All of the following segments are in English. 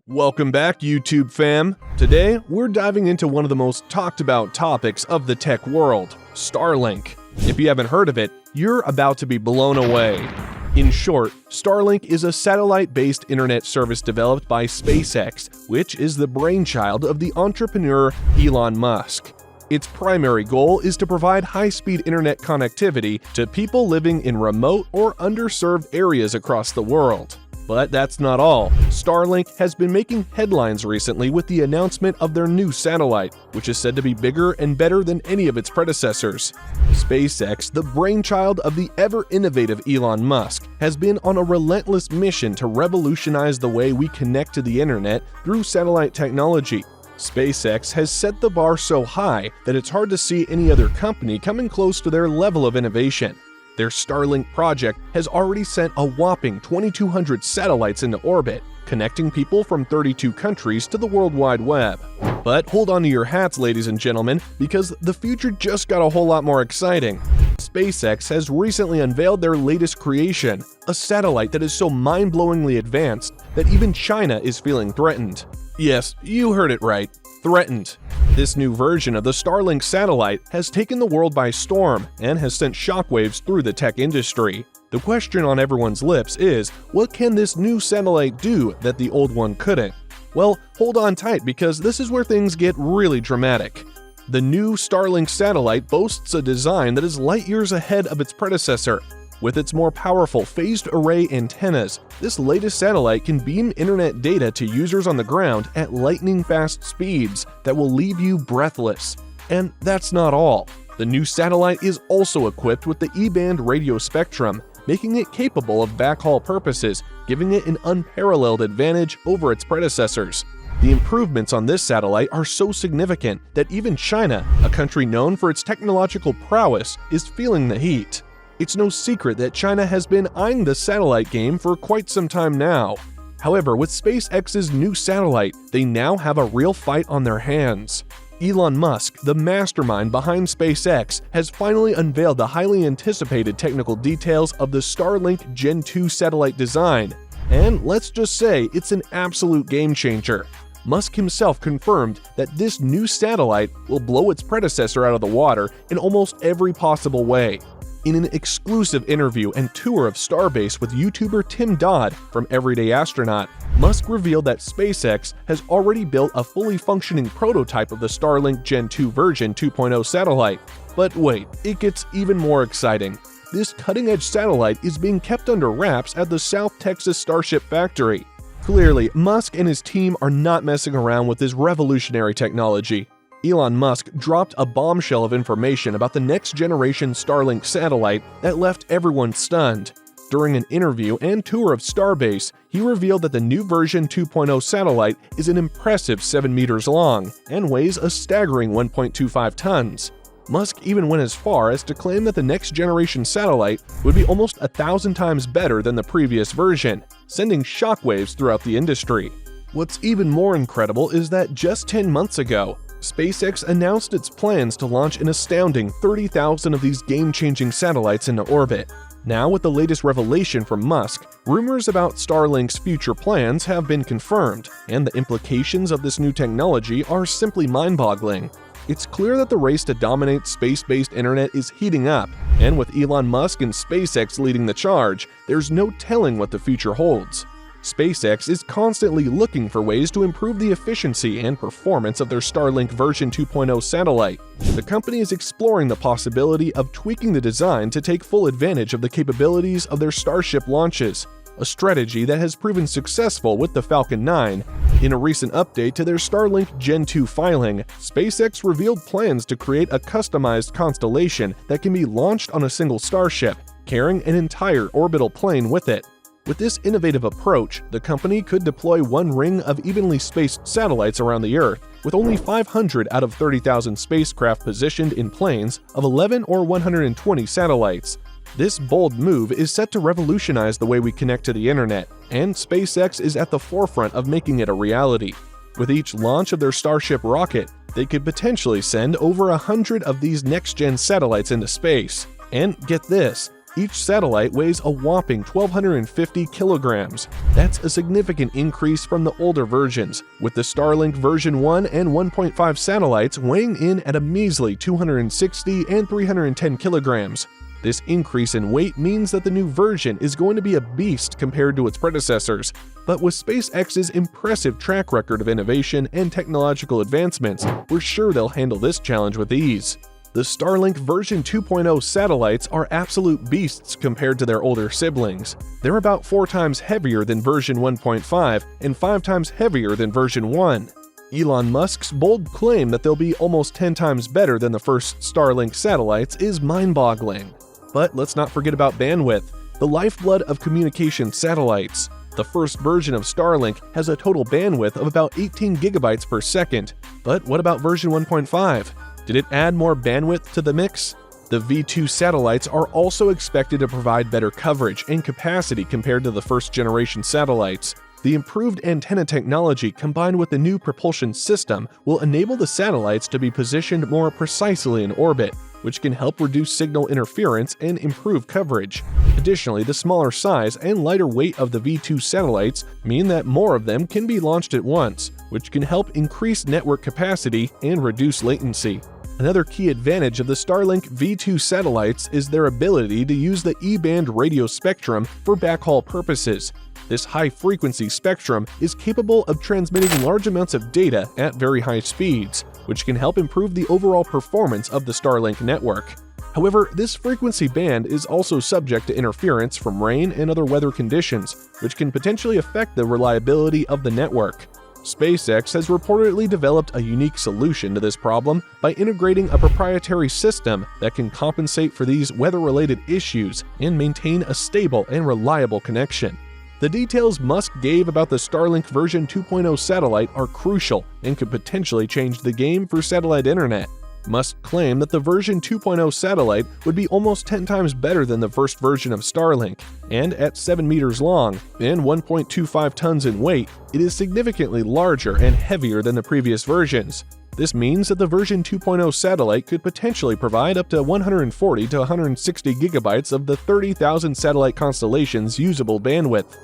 Welcome back, YouTube fam. Today, we're diving into one of the most talked about topics of the tech world, Starlink. If you haven't heard of it, you're about to be blown away. In short, Starlink is a satellite-based internet service developed by SpaceX, which is the brainchild of the entrepreneur Elon Musk. Its primary goal is to provide high-speed internet connectivity to people living in remote or underserved areas across the world. But that's not all. Starlink has been making headlines recently with the announcement of their new satellite, which is said to be bigger and better than any of its predecessors. SpaceX, the brainchild of the ever-innovative Elon Musk, has been on a relentless mission to revolutionize the way we connect to the internet through satellite technology. SpaceX has set the bar so high that it's hard to see any other company coming close to their level of innovation. Their Starlink project has already sent a whopping 2,200 satellites into orbit, connecting people from 32 countries to the World Wide Web. But hold on to your hats, ladies and gentlemen, because the future just got a whole lot more exciting. SpaceX has recently unveiled their latest creation, a satellite that is so mind-blowingly advanced that even China is feeling threatened. Yes, you heard it right. Threatened. This new version of the Starlink satellite has taken the world by storm and has sent shockwaves through the tech industry. The question on everyone's lips is, what can this new satellite do that the old one couldn't? Well, hold on tight because this is where things get really dramatic. The new Starlink satellite boasts a design that is light years ahead of its predecessor. With its more powerful phased array antennas, this latest satellite can beam internet data to users on the ground at lightning-fast speeds that will leave you breathless. And that's not all. The new satellite is also equipped with the E-band radio spectrum, making it capable of backhaul purposes, giving it an unparalleled advantage over its predecessors. The improvements on this satellite are so significant that even China, a country known for its technological prowess, is feeling the heat. It's no secret that China has been eyeing the satellite game for quite some time now. However, with SpaceX's new satellite, they now have a real fight on their hands. Elon Musk, the mastermind behind SpaceX, has finally unveiled the highly anticipated technical details of the Starlink Gen 2 satellite design. And let's just say it's an absolute game changer. Musk himself confirmed that this new satellite will blow its predecessor out of the water in almost every possible way. In an exclusive interview and tour of Starbase with YouTuber Tim Dodd from Everyday Astronaut, Musk revealed that SpaceX has already built a fully functioning prototype of the Starlink Gen 2 version 2.0 satellite. But wait, it gets even more exciting. This cutting-edge satellite is being kept under wraps at the South Texas Starship factory. Clearly, Musk and his team are not messing around with this revolutionary technology. Elon Musk dropped a bombshell of information about the next-generation Starlink satellite that left everyone stunned. During an interview and tour of Starbase, he revealed that the new version 2.0 satellite is an impressive 7 meters long and weighs a staggering 1.25 tons. Musk even went as far as to claim that the next-generation satellite would be almost 1,000 times better than the previous version, sending shockwaves throughout the industry. What's even more incredible is that just 10 months ago, SpaceX announced its plans to launch an astounding 30,000 of these game-changing satellites into orbit. Now, with the latest revelation from Musk, rumors about Starlink's future plans have been confirmed, and the implications of this new technology are simply mind-boggling. It's clear that the race to dominate space-based internet is heating up, and with Elon Musk and SpaceX leading the charge, there's no telling what the future holds. SpaceX is constantly looking for ways to improve the efficiency and performance of their Starlink version 2.0 satellite. The company is exploring the possibility of tweaking the design to take full advantage of the capabilities of their Starship launches, a strategy that has proven successful with the Falcon 9. In a recent update to their Starlink Gen 2 filing, SpaceX revealed plans to create a customized constellation that can be launched on a single Starship, carrying an entire orbital plane with it. With this innovative approach, the company could deploy one ring of evenly spaced satellites around the Earth, with only 500 out of 30,000 spacecraft positioned in planes of 11 or 120 satellites. This bold move is set to revolutionize the way we connect to the internet, and SpaceX is at the forefront of making it a reality. With each launch of their Starship rocket, they could potentially send over 100 of these next-gen satellites into space. And get this, Each satellite weighs a whopping 1,250 kilograms. That's a significant increase from the older versions, with the Starlink version 1 and 1.5 satellites weighing in at a measly 260 and 310 kilograms. This increase in weight means that the new version is going to be a beast compared to its predecessors. But with SpaceX's impressive track record of innovation and technological advancements, we're sure they'll handle this challenge with ease. The Starlink version 2.0 satellites are absolute beasts compared to their older siblings. They're about 4 times heavier than version 1.5 and 5 times heavier than version 1. Elon Musk's bold claim that they'll be almost 10 times better than the first Starlink satellites is mind-boggling. But let's not forget about bandwidth, the lifeblood of communication satellites. The first version of Starlink has a total bandwidth of about 18 gigabytes per second. But what about version 1.5? Did it add more bandwidth to the mix? The V2 satellites are also expected to provide better coverage and capacity compared to the first-generation satellites. The improved antenna technology combined with the new propulsion system will enable the satellites to be positioned more precisely in orbit, which can help reduce signal interference and improve coverage. Additionally, the smaller size and lighter weight of the V2 satellites mean that more of them can be launched at once, which can help increase network capacity and reduce latency. Another key advantage of the Starlink V2 satellites is their ability to use the E-band radio spectrum for backhaul purposes. This high-frequency spectrum is capable of transmitting large amounts of data at very high speeds, which can help improve the overall performance of the Starlink network. However, this frequency band is also subject to interference from rain and other weather conditions, which can potentially affect the reliability of the network. SpaceX has reportedly developed a unique solution to this problem by integrating a proprietary system that can compensate for these weather-related issues and maintain a stable and reliable connection. The details Musk gave about the Starlink version 2.0 satellite are crucial and could potentially change the game for satellite internet. Musk claimed that the version 2.0 satellite would be almost 10 times better than the first version of Starlink, and at 7 meters long and 1.25 tons in weight, it is significantly larger and heavier than the previous versions. This means that the version 2.0 satellite could potentially provide up to 140 to 160 gigabytes of the 30,000 satellite constellation's usable bandwidth.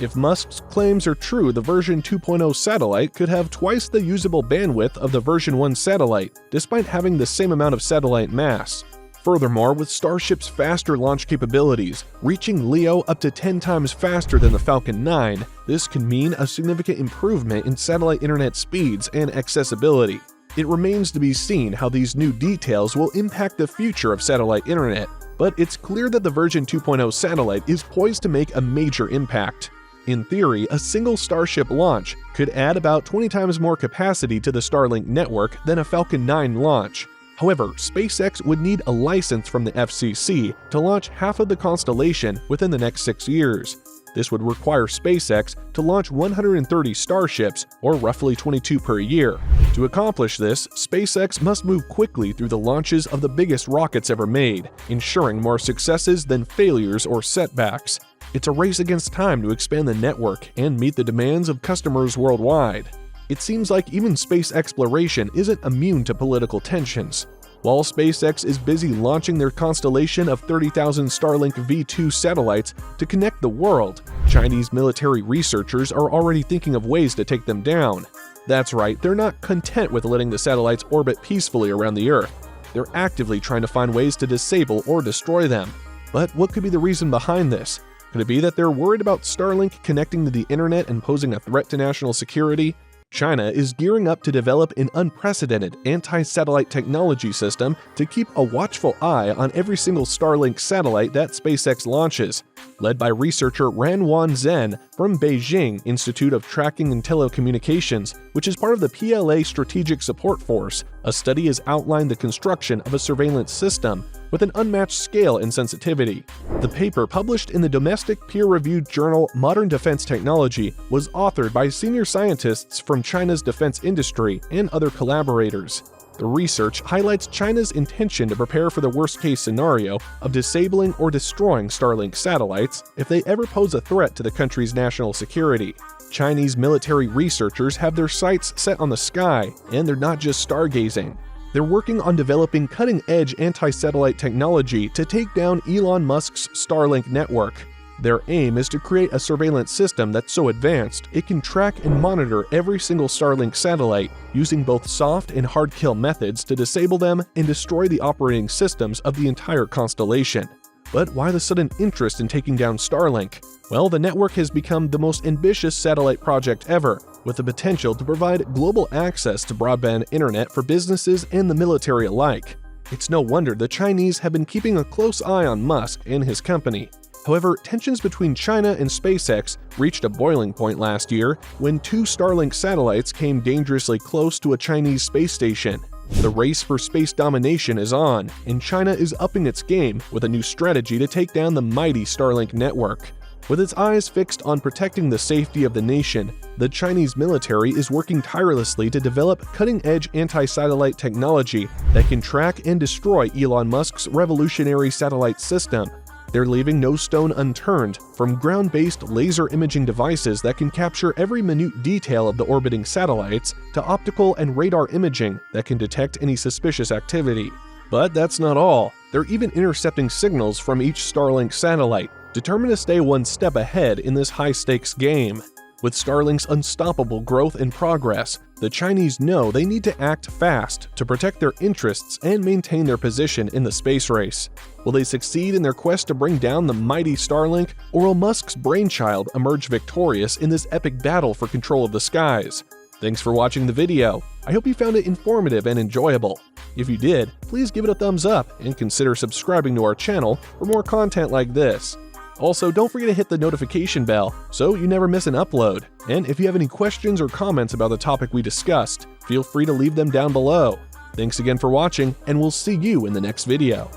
If Musk's claims are true, the version 2.0 satellite could have twice the usable bandwidth of the version 1 satellite, despite having the same amount of satellite mass. Furthermore, with Starship's faster launch capabilities, reaching LEO up to 10 times faster than the Falcon 9, this can mean a significant improvement in satellite internet speeds and accessibility. It remains to be seen how these new details will impact the future of satellite internet, but it's clear that the version 2.0 satellite is poised to make a major impact. In theory, a single Starship launch could add about 20 times more capacity to the Starlink network than a Falcon 9 launch. However, SpaceX would need a license from the FCC to launch half of the constellation within the next 6 years. This would require SpaceX to launch 130 Starships, or roughly 22 per year. To accomplish this, SpaceX must move quickly through the launches of the biggest rockets ever made, ensuring more successes than failures or setbacks. It's a race against time to expand the network and meet the demands of customers worldwide. It seems like even space exploration isn't immune to political tensions. While SpaceX is busy launching their constellation of 30,000 Starlink V2 satellites to connect the world, Chinese military researchers are already thinking of ways to take them down. That's right, they're not content with letting the satellites orbit peacefully around the Earth. They're actively trying to find ways to disable or destroy them. But what could be the reason behind this? Could it be that they're worried about Starlink connecting to the internet and posing a threat to national security? China is gearing up to develop an unprecedented anti-satellite technology system to keep a watchful eye on every single Starlink satellite that SpaceX launches. Led by researcher Ranwan Zhen from Beijing Institute of Tracking and Telecommunications, which is part of the PLA Strategic Support Force, a study has outlined the construction of a surveillance system with an unmatched scale and sensitivity. The paper, published in the domestic peer-reviewed journal Modern Defense Technology, was authored by senior scientists from China's defense industry and other collaborators. The research highlights China's intention to prepare for the worst-case scenario of disabling or destroying Starlink satellites if they ever pose a threat to the country's national security. Chinese military researchers have their sights set on the sky, and they're not just stargazing. They're working on developing cutting-edge anti-satellite technology to take down Elon Musk's Starlink network. Their aim is to create a surveillance system that's so advanced it can track and monitor every single Starlink satellite, using both soft and hard kill methods to disable them and destroy the operating systems of the entire constellation. But why the sudden interest in taking down Starlink? Well, the network has become the most ambitious satellite project ever, with the potential to provide global access to broadband internet for businesses and the military alike. It's no wonder the Chinese have been keeping a close eye on Musk and his company. However, tensions between China and SpaceX reached a boiling point last year when 2 Starlink satellites came dangerously close to a Chinese space station. The race for space domination is on, and China is upping its game with a new strategy to take down the mighty Starlink network. With its eyes fixed on protecting the safety of the nation, the Chinese military is working tirelessly to develop cutting-edge anti-satellite technology that can track and destroy Elon Musk's revolutionary satellite system. They're leaving no stone unturned, from ground-based laser imaging devices that can capture every minute detail of the orbiting satellites to optical and radar imaging that can detect any suspicious activity. But that's not all. They're even intercepting signals from each Starlink satellite, determined to stay one step ahead in this high-stakes game. With Starlink's unstoppable growth and progress, the Chinese know they need to act fast to protect their interests and maintain their position in the space race. Will they succeed in their quest to bring down the mighty Starlink, or will Musk's brainchild emerge victorious in this epic battle for control of the skies? Thanks for watching the video. I hope you found it informative and enjoyable. If you did, please give it a thumbs up and consider subscribing to our channel for more content like this. Also, don't forget to hit the notification bell so you never miss an upload. And if you have any questions or comments about the topic we discussed, feel free to leave them down below. Thanks again for watching, and we'll see you in the next video.